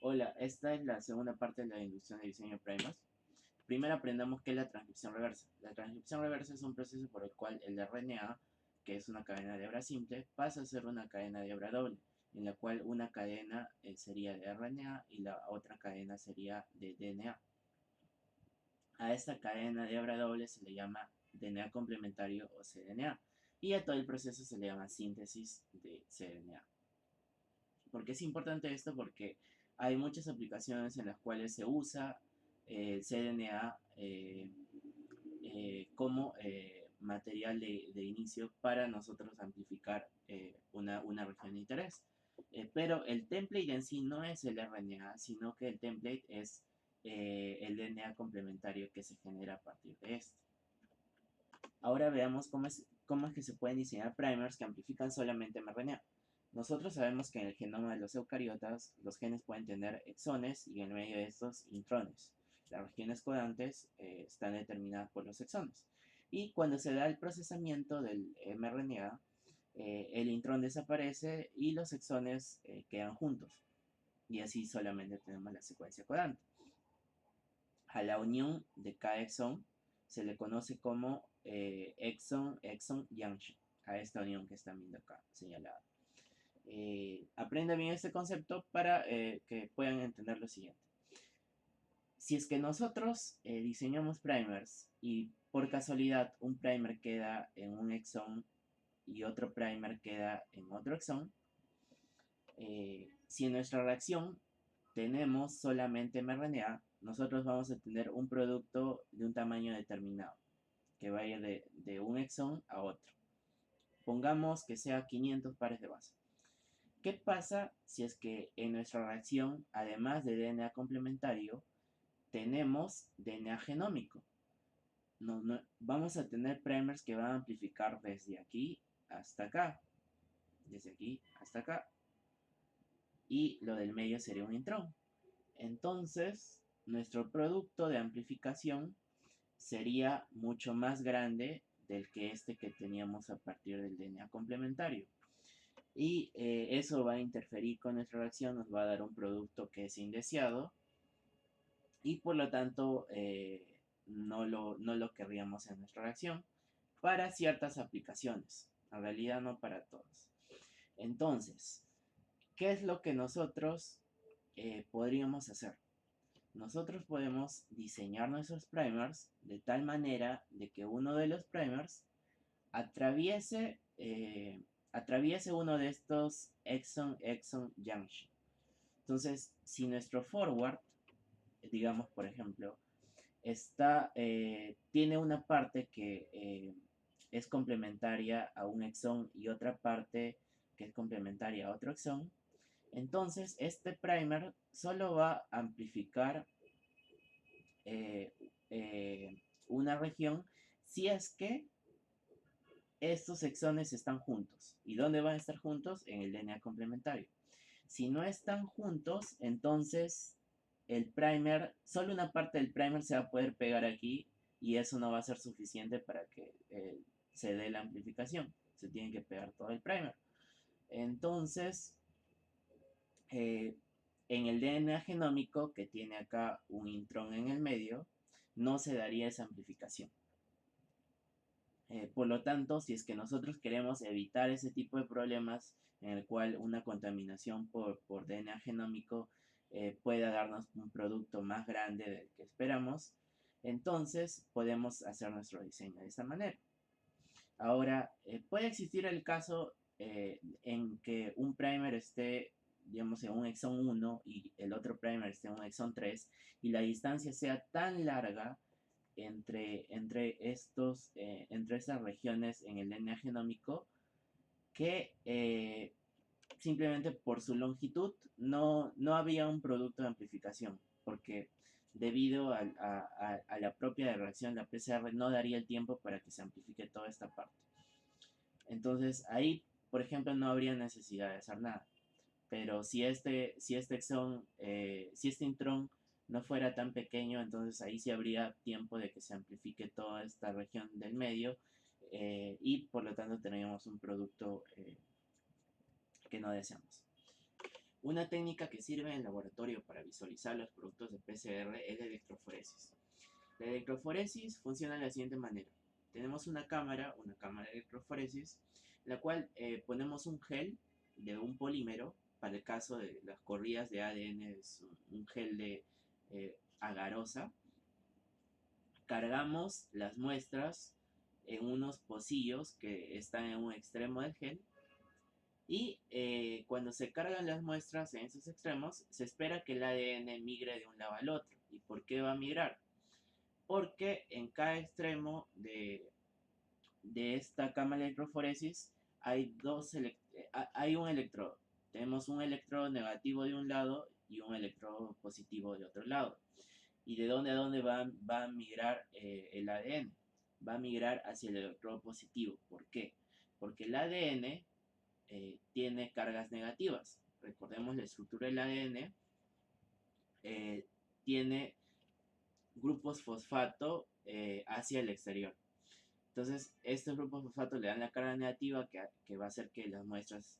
Hola, esta es la segunda parte de la inducción de diseño de primers. Primero aprendamos qué es la transcripción reversa. La transcripción reversa es un proceso por el cual el RNA, que es una cadena de hebra simple, pasa a ser una cadena de hebra doble, en la cual una cadena sería de RNA y la otra cadena sería de DNA. A esta cadena de hebra doble se le llama DNA complementario o cDNA, y a todo el proceso se le llama síntesis de cDNA. ¿Por qué es importante esto? Porque hay muchas aplicaciones en las cuales se usa el cDNA como material de inicio para nosotros amplificar una región de interés. Pero el template en sí no es el RNA, sino que el template es el DNA complementario que se genera a partir de esto. Ahora veamos cómo es que se pueden diseñar primers que amplifican solamente mRNA. Nosotros sabemos que en el genoma de los eucariotas los genes pueden tener exones y en medio de estos intrones. Las regiones codantes están determinadas por los exones. Y cuando se da el procesamiento del mRNA, el intrón desaparece y los exones quedan juntos. Y así solamente tenemos la secuencia codante. A la unión de cada exón se le conoce como exon-exon junction, a esta unión que están viendo acá señalada. Aprenda bien este concepto para que puedan entender lo siguiente. Si es que nosotros diseñamos primers y por casualidad un primer queda en un exón y otro primer queda en otro exón, si en nuestra reacción tenemos solamente mRNA, nosotros vamos a tener un producto de un tamaño determinado, que va a ir de un exón a otro. Pongamos que sea 500 pares de base. ¿Qué pasa si es que en nuestra reacción, además de DNA complementario, tenemos DNA genómico? Vamos a tener primers que van a amplificar desde aquí hasta acá, desde aquí hasta acá, y lo del medio sería un intrón. Entonces, nuestro producto de amplificación sería mucho más grande del que que teníamos a partir del DNA complementario. Y eso va a interferir con nuestra reacción, nos va a dar un producto que es indeseado y por lo tanto no lo querríamos en nuestra reacción para ciertas aplicaciones, en realidad no para todas. Entonces, ¿qué es lo que nosotros podríamos hacer? Nosotros podemos diseñar nuestros primers de tal manera de que uno de los primers atraviese uno de estos exon-exon junction. Entonces, si nuestro forward, digamos por ejemplo, tiene una parte que es complementaria a un exón y otra parte que es complementaria a otro exón, entonces este primer solo va a amplificar eh, una región si es que estos exones están juntos. ¿Y dónde van a estar juntos? En el DNA complementario. Si no están juntos, entonces el primer, solo una parte del primer se va a poder pegar aquí y eso no va a ser suficiente para que se dé la amplificación. Se tiene que pegar todo el primer. Entonces, eh, en el DNA genómico, que tiene acá un intrón en el medio, no se daría esa amplificación. Por lo tanto, si es que nosotros queremos evitar ese tipo de problemas en el cual una contaminación por DNA genómico pueda darnos un producto más grande del que esperamos, entonces podemos hacer nuestro diseño de esta manera. Ahora, puede existir el caso en que un primer esté, digamos, en un exón 1 y el otro primer esté en un exón 3 y la distancia sea tan larga entre estas regiones en el DNA genómico que simplemente por su longitud no había un producto de amplificación, porque debido a la propia reacción, la PCR no daría el tiempo para que se amplifique toda esta parte. Entonces ahí, por ejemplo, no habría necesidad de hacer nada. Pero si este exón, si este intrón no fuera tan pequeño, entonces ahí sí habría tiempo de que se amplifique toda esta región del medio y por lo tanto tendríamos un producto que no deseamos. Una técnica que sirve en el laboratorio para visualizar los productos de PCR es la electroforesis. La electroforesis funciona de la siguiente manera. Tenemos una cámara de electroforesis, la cual ponemos un gel de un polímero, para el caso de las corridas de ADN es un gel de agarosa. Cargamos las muestras en unos pocillos que están en un extremo del gel y cuando se cargan las muestras en esos extremos, se espera que el ADN migre de un lado al otro. ¿Y por qué va a migrar? Porque en cada extremo de esta cámara de electroforesis hay un electrodo. Tenemos un electrodo negativo de un lado y un electrodo positivo de otro lado. ¿Y de dónde a dónde va a migrar el ADN? Va a migrar hacia el electrodo positivo. ¿Por qué? Porque el ADN tiene cargas negativas. Recordemos la estructura del ADN. Tiene grupos fosfato hacia el exterior. Entonces, estos grupos fosfato le dan la carga negativa que va a hacer que las muestras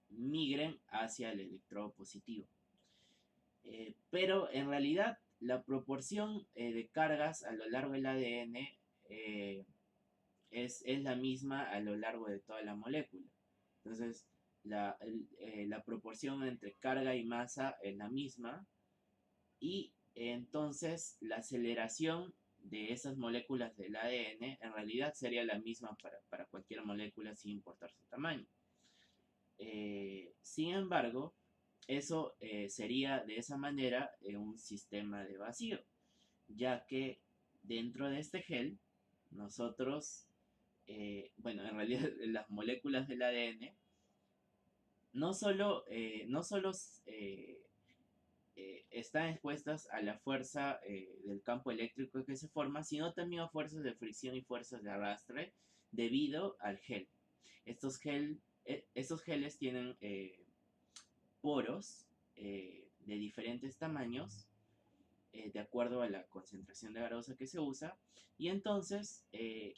migren hacia el electrodo positivo. Pero en realidad, la proporción de cargas a lo largo del ADN es la misma a lo largo de toda la molécula. Entonces, la proporción entre carga y masa es la misma y entonces la aceleración de esas moléculas del ADN en realidad sería la misma para cualquier molécula sin importar su tamaño. Sin embargo, eso sería de esa manera un sistema de vacío, ya que dentro de este gel nosotros, bueno, en realidad las moléculas del ADN no solo están expuestas a la fuerza del campo eléctrico que se forma, sino también a fuerzas de fricción y fuerzas de arrastre debido al gel. Estos geles tienen poros de diferentes tamaños de acuerdo a la concentración de garosa que se usa, y entonces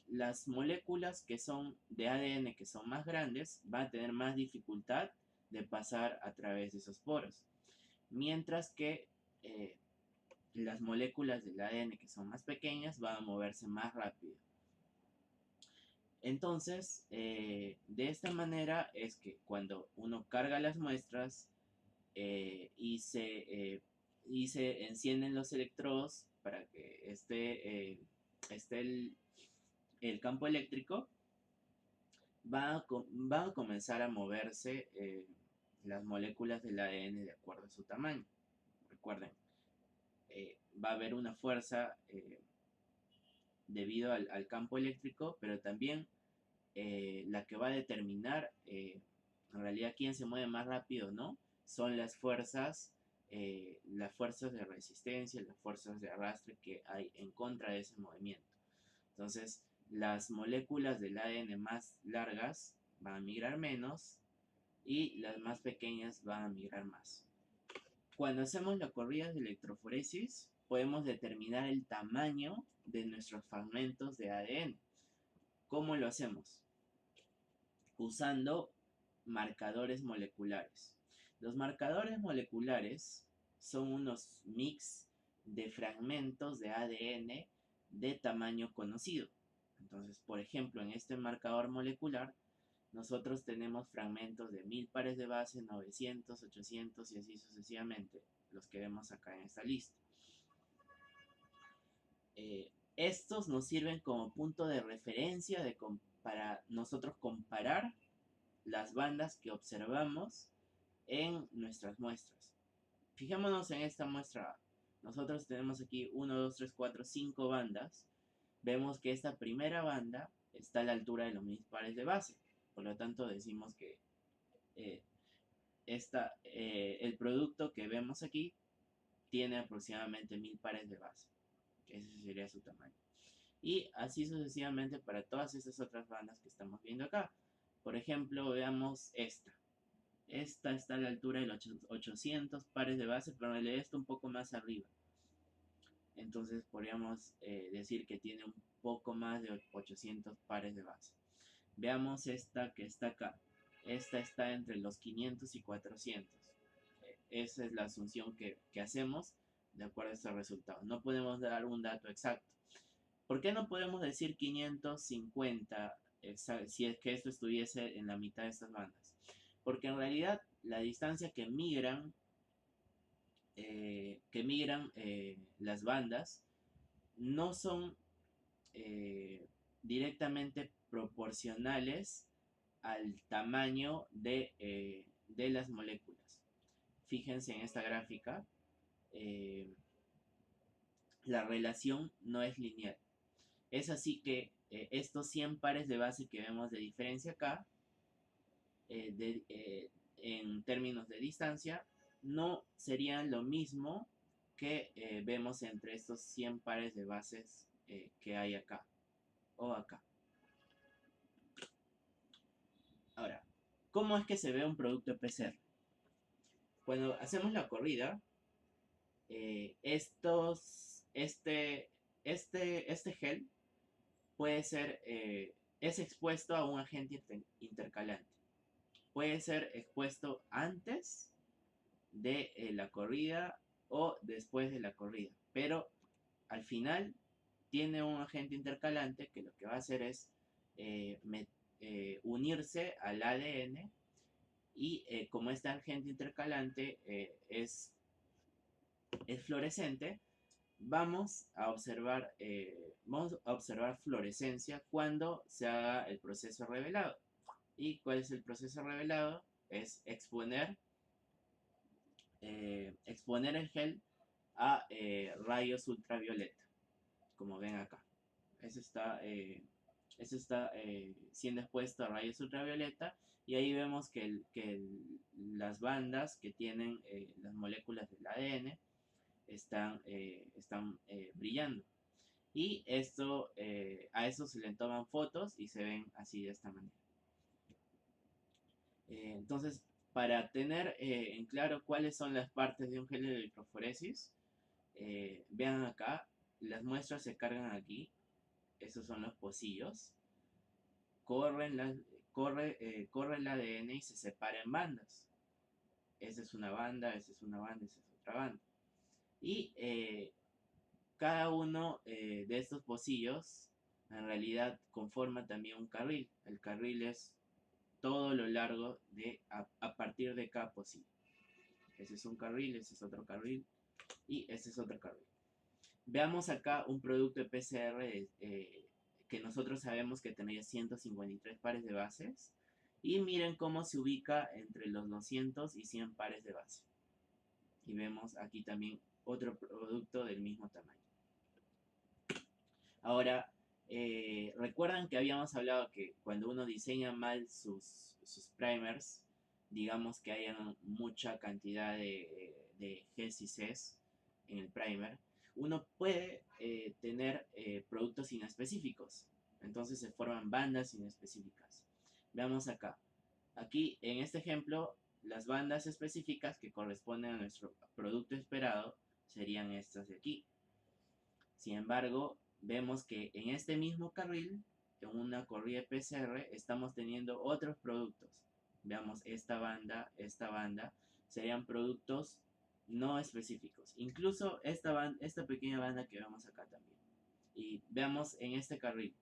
las moléculas que son de ADN que son más grandes van a tener más dificultad de pasar a través de esos poros, mientras que eh, las moléculas del ADN que son más pequeñas van a moverse más rápido. Entonces, de esta manera es que cuando uno carga las muestras y se encienden los electrodos para que esté el campo eléctrico, van a comenzar a moverse las moléculas del ADN de acuerdo a su tamaño. Recuerden, va a haber una fuerza debido al campo eléctrico, pero también la que va a determinar en realidad quién se mueve más rápido o no son las fuerzas de resistencia, las fuerzas de arrastre que hay en contra de ese movimiento. Entonces, las moléculas del ADN más largas van a migrar menos y las más pequeñas van a migrar más. Cuando hacemos la corrida de electroforesis, podemos determinar el tamaño de nuestros fragmentos de ADN. ¿Cómo lo hacemos? Usando marcadores moleculares. Los marcadores moleculares son unos mix de fragmentos de ADN de tamaño conocido. Entonces, por ejemplo, en este marcador molecular, nosotros tenemos fragmentos de 1000 pares de base, 900, 800 y así sucesivamente, los que vemos acá en esta lista. Estos nos sirven como punto de referencia para nosotros comparar las bandas que observamos en nuestras muestras. Fijémonos en esta muestra. Nosotros tenemos aquí 1, 2, 3, 4, 5 bandas. Vemos que esta primera banda está a la altura de los 1000 pares de base. Por lo tanto, decimos que el producto que vemos aquí tiene aproximadamente 1000 pares de base. Ese sería su tamaño. Y así sucesivamente para todas estas otras bandas que estamos viendo acá. Por ejemplo, veamos esta. Esta está a la altura de los 800 pares de base, pero en realidad está un poco más arriba. Entonces podríamos decir que tiene un poco más de 800 pares de base. Veamos esta que está acá. Esta está entre los 500 y 400. esa es la asunción que hacemos de acuerdo a este resultado. No podemos dar un dato exacto. ¿Por qué no podemos decir 550 si es que esto estuviese en la mitad de estas bandas? Porque en realidad la distancia que migran las bandas no son directamente proporcionales al tamaño de las moléculas. Fíjense en esta gráfica, eh, la relación no es lineal. Es así que estos 100 pares de base que vemos de diferencia acá, en términos de distancia, no serían lo mismo que vemos entre estos 100 pares de bases que hay acá o acá. Ahora, ¿cómo es que se ve un producto PCR? Cuando hacemos la corrida, este gel puede ser, es expuesto a un agente intercalante. Puede ser expuesto antes de la corrida o después de la corrida, pero al final tiene un agente intercalante que lo que va a hacer es unirse al ADN y como este agente intercalante es fluorescente, vamos a observar fluorescencia cuando se haga el proceso revelado. ¿Y cuál es el proceso revelado? Es exponer el gel a rayos ultravioleta, como ven acá. Eso está siendo expuesto a rayos ultravioleta y ahí vemos que las bandas que tienen las moléculas del ADN están brillando. Y a eso se le toman fotos y se ven así de esta manera. Entonces, para tener en claro cuáles son las partes de un gel de electroforesis, vean acá, las muestras se cargan aquí, esos son los pocillos, corre el ADN y se separa en bandas. Esa es una banda, esa es una banda, esa es otra banda. Y cada uno de estos pocillos en realidad conforma también un carril. El carril es todo lo largo a partir de cada pocillo. Ese es un carril, ese es otro carril y ese es otro carril. Veamos acá un producto de PCR que nosotros sabemos que tenía 153 pares de bases. Y miren cómo se ubica entre los 200 y 100 pares de base. Y vemos aquí también otro producto del mismo tamaño. Ahora, recuerdan que habíamos hablado que cuando uno diseña mal sus primers, digamos que hayan mucha cantidad de Gs y Cs en el primer, uno puede tener productos inespecíficos. Entonces se forman bandas inespecíficas. Veamos acá. Aquí, en este ejemplo, las bandas específicas que corresponden a nuestro producto esperado serían estas de aquí. Sin embargo, vemos que en este mismo carril, en una corrida PCR, estamos teniendo otros productos. Veamos esta banda, serían productos no específicos. Incluso esta pequeña banda que vemos acá también. Y veamos en este carril.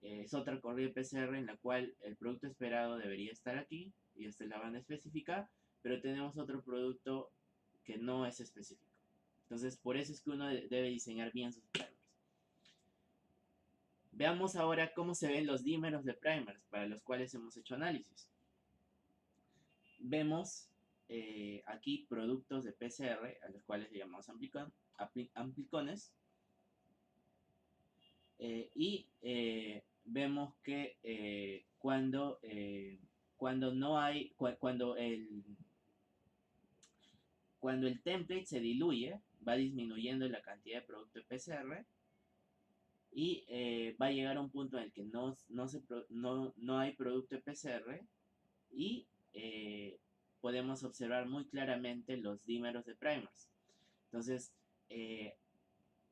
Es otra corrida PCR en la cual el producto esperado debería estar aquí. Y esta es la banda específica. Pero tenemos otro producto que no es específico. Entonces, por eso es que uno debe diseñar bien sus primers. Veamos ahora cómo se ven los dímeros de primers para los cuales hemos hecho análisis. Vemos aquí productos de PCR a los cuales le llamamos amplicones. Y vemos que cuando el template se diluye, va disminuyendo la cantidad de producto de PCR y va a llegar a un punto en el que no hay producto de PCR y podemos observar muy claramente los dímeros de primers. Entonces,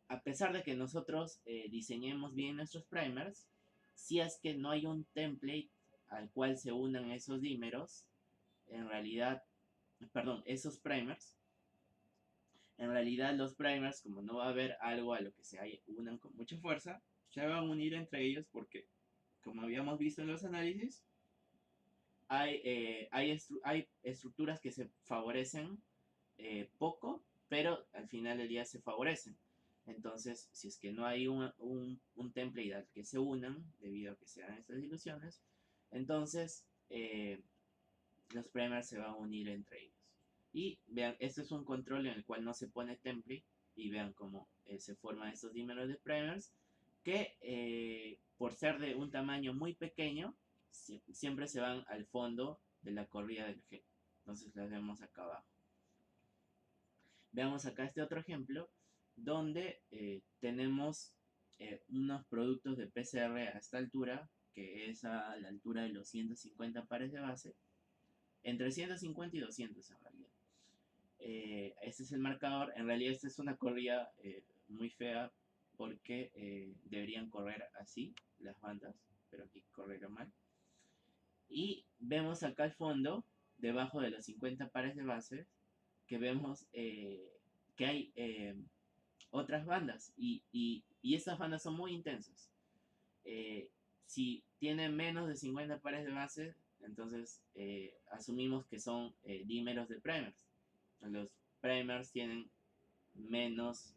a pesar de que nosotros diseñemos bien nuestros primers, si es que no hay un template al cual se unan esos dímeros, en realidad perdón, esos primers, en realidad los primers, como no va a haber algo a lo que se unan con mucha fuerza, se van a unir entre ellos porque, como habíamos visto en los análisis, hay estructuras que se favorecen poco, pero al final del día se favorecen. Entonces, si es que no hay un template al que se unan, debido a que se dan estas ilusiones, entonces los primers se van a unir entre ellos. Y vean, este es un control en el cual no se pone template, y vean cómo se forman estos dímeros de primers, que por ser de un tamaño muy pequeño, siempre se van al fondo de la corrida del gen. Entonces las vemos acá abajo. Veamos acá este otro ejemplo donde tenemos unos productos de PCR a esta altura, que es a la altura de los 150 pares de base, entre 150 y 200 en realidad. Este es el marcador. En realidad esta es una corrida muy fea porque deberían correr así las bandas, pero aquí corrieron mal. Y vemos acá al fondo, debajo de los 50 pares de bases, que vemos que hay otras bandas, y estas bandas son muy intensas. Si tienen menos de 50 pares de bases, entonces asumimos que son dímeros de primers. Los primers tienen menos,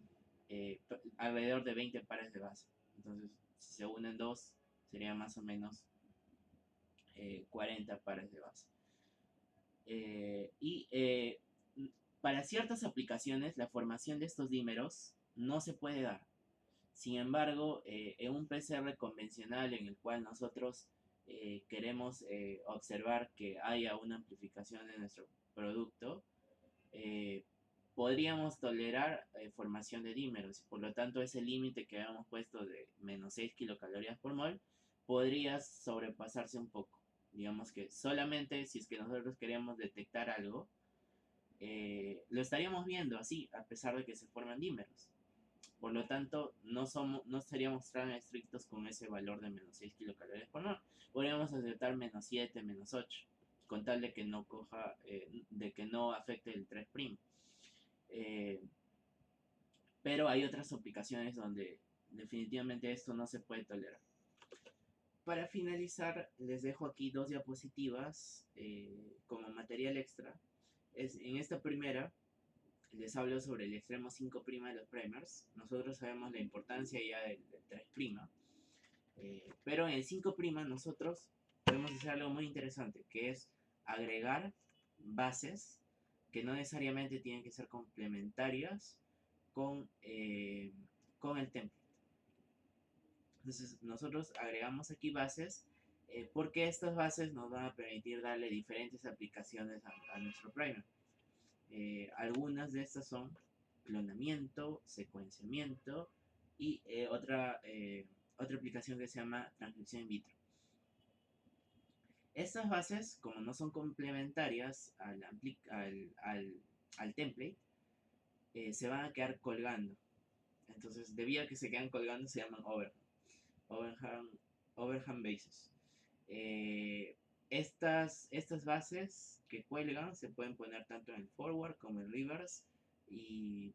alrededor de 20 pares de base. Entonces, si se unen dos, sería más o menos 40 pares de base. Y para ciertas aplicaciones, la formación de estos dímeros no se puede dar. Sin embargo, en un PCR convencional en el cual nosotros queremos observar que haya una amplificación de nuestro producto, eh, podríamos tolerar formación de dímeros. Por lo tanto, ese límite que habíamos puesto de menos 6 kilocalorías por mol podría sobrepasarse un poco. Digamos que solamente si es que nosotros queremos detectar algo, lo estaríamos viendo así, a pesar de que se forman dímeros. Por lo tanto, no seríamos tan estrictos con ese valor de menos 6 kilocalorías por mol. Podríamos aceptar menos 7, menos 8, con tal de que no de que no afecte el 3'. Eh, pero hay otras aplicaciones donde definitivamente esto no se puede tolerar. Para finalizar, les dejo aquí dos diapositivas como material extra. En esta primera les hablo sobre el extremo 5' de los primers. Nosotros sabemos la importancia ya del 3', pero en el 5' nosotros podemos hacer algo muy interesante, que es agregar bases que no necesariamente tienen que ser complementarias con el template. Entonces nosotros agregamos aquí bases porque estas bases nos van a permitir darle diferentes aplicaciones a nuestro primer. Algunas de estas son clonamiento, secuenciamiento y otra aplicación que se llama transcripción in vitro. Estas bases, como no son complementarias al template, se van a quedar colgando. Entonces, debido a que se quedan colgando, se llaman overhang bases. Estas bases que cuelgan se pueden poner tanto en forward como en reverse, y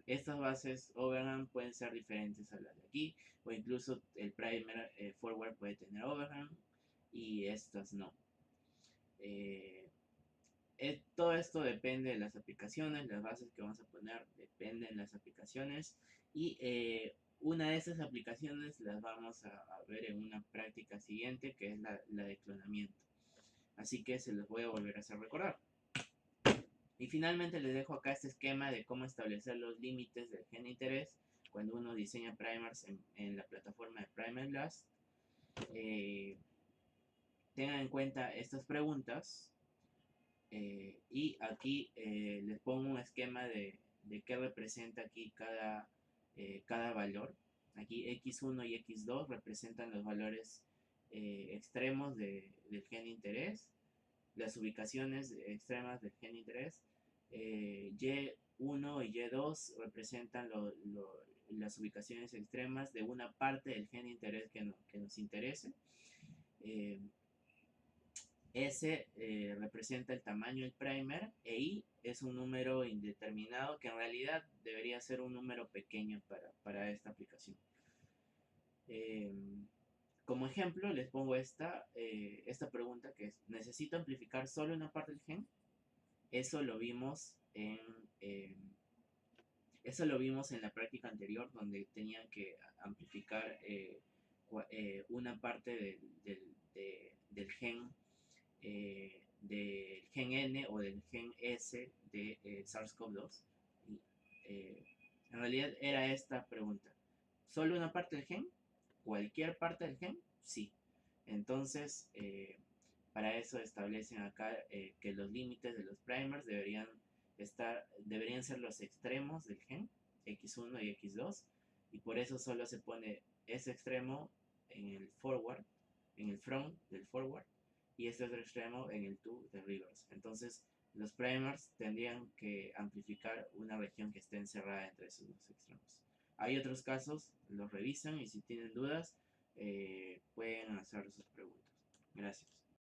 estas bases overhang pueden ser diferentes a las de aquí, o incluso el primer forward puede tener overhang y estas no. Todo esto depende de las aplicaciones, las bases que vamos a poner dependen de las aplicaciones, y una de esas aplicaciones las vamos a ver en una práctica siguiente, que es la de clonamiento. Así que se los voy a volver a hacer recordar. Y finalmente les dejo acá este esquema de cómo establecer los límites del gen de interés cuando uno diseña primers en la plataforma de PrimerBlast. Tengan en cuenta estas preguntas. Y aquí les pongo un esquema de qué representa aquí cada valor. Aquí X1 y X2 representan los valores extremos del gen de interés, las ubicaciones extremas del gen de interés. Y1 y Y2 representan las ubicaciones extremas de una parte del gen de interés que nos interese. S representa el tamaño del primer e I es un número indeterminado que en realidad debería ser un número pequeño para esta aplicación. Eh, Como ejemplo, les pongo esta pregunta que es, ¿necesito amplificar solo una parte del gen? Eso lo vimos eh, eso lo vimos en la práctica anterior, donde tenían que amplificar una parte del gen del gen N o del gen S de SARS-CoV-2. Y, eh, en realidad era esta pregunta. ¿Solo una parte del gen? ¿Cualquier parte del gen? Sí. Entonces, para eso establecen acá que los límites de los primers deberían ser los extremos del gen, X1 y X2, y por eso solo se pone ese extremo en el forward, en el front del forward, y este otro extremo en el to de reverse. Entonces, los primers tendrían que amplificar una región que esté encerrada entre esos dos extremos. Hay otros casos, los revisan y si tienen dudas, pueden hacer sus preguntas. Gracias.